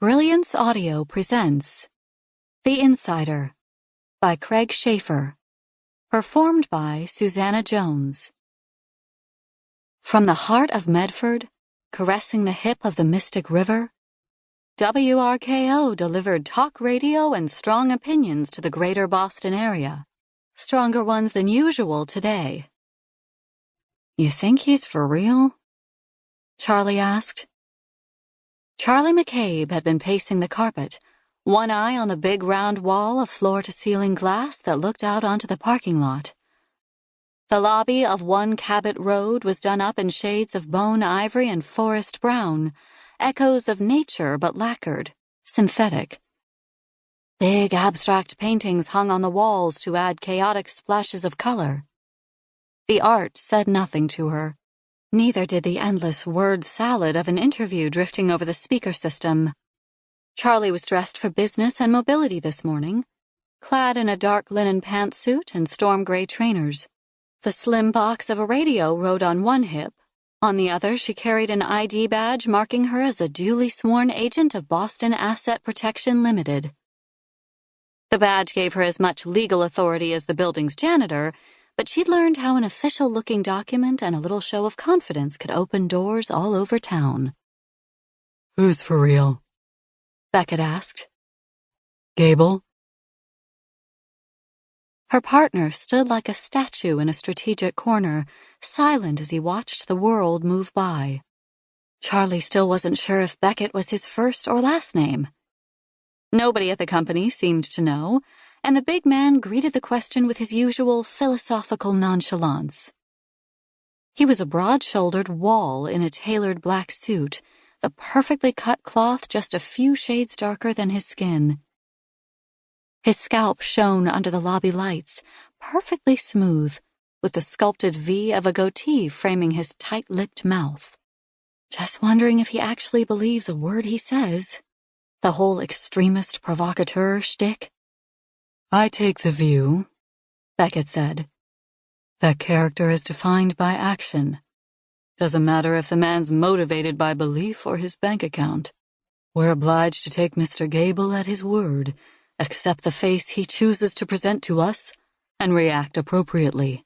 Brilliance Audio presents The Insider by Craig Schaefer, performed by Susanna Jones. From the heart of Medford, caressing the hip of the Mystic River, WRKO delivered talk radio and strong opinions to the greater Boston area, stronger ones than usual today. "You think he's for real?" Charlie asked. Charlie McCabe had been pacing the carpet, one eye on the big round wall of floor-to-ceiling glass that looked out onto the parking lot. The lobby of One Cabot Road was done up in shades of bone ivory and forest brown, echoes of nature but lacquered, synthetic. Big abstract paintings hung on the walls to add chaotic splashes of color. The art said nothing to her. Neither did the endless word salad of an interview drifting over the speaker system. Charlie was dressed for business and mobility this morning, clad in a dark linen pantsuit and storm gray trainers. The slim box of a radio rode on one hip. On the other, she carried an ID badge marking her as a duly sworn agent of Boston Asset Protection Limited. The badge gave her as much legal authority as the building's janitor, but she'd learned how an official-looking document and a little show of confidence could open doors all over town. "Who's for real?" Beckett asked. "Gable?" Her partner stood like a statue in a strategic corner, silent as he watched the world move by. Charlie still wasn't sure if Beckett was his first or last name. Nobody at the company seemed to know, and the big man greeted the question with his usual philosophical nonchalance. He was a broad-shouldered wall in a tailored black suit, the perfectly cut cloth just a few shades darker than his skin. His scalp shone under the lobby lights, perfectly smooth, with the sculpted V of a goatee framing his tight-lipped mouth. Just wondering if he actually believes a word he says. The whole extremist provocateur shtick. "I take the view," Beckett said, "that character is defined by action. Doesn't matter if the man's motivated by belief or his bank account. We're obliged to take Mr. Gable at his word, accept the face he chooses to present to us, and react appropriately."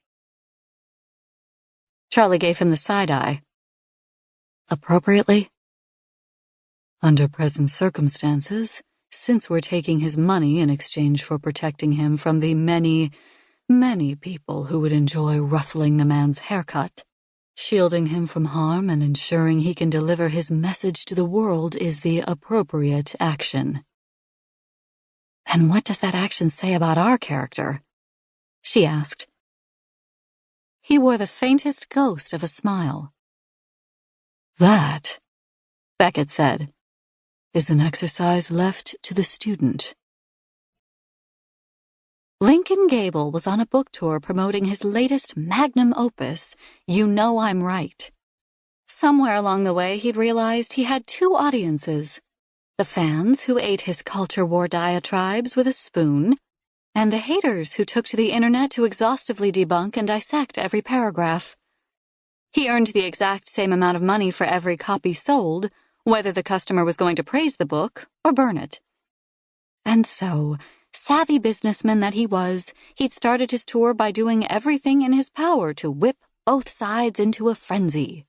Charlie gave him the side-eye. "Appropriately?" "Under present circumstances, since we're taking his money in exchange for protecting him from the many, many people who would enjoy ruffling the man's haircut, shielding him from harm and ensuring he can deliver his message to the world is the appropriate action." "And what does that action say about our character?" she asked. He wore the faintest ghost of a smile. "That," Beckett said, "is an exercise left to the student." Lincoln Gable was on a book tour promoting his latest magnum opus, You Know I'm Right. Somewhere along the way, he'd realized he had two audiences: the fans who ate his culture war diatribes with a spoon, and the haters who took to the internet to exhaustively debunk and dissect every paragraph. He earned the exact same amount of money for every copy sold, whether the customer was going to praise the book or burn it. And so, savvy businessman that he was, he'd started his tour by doing everything in his power to whip both sides into a frenzy.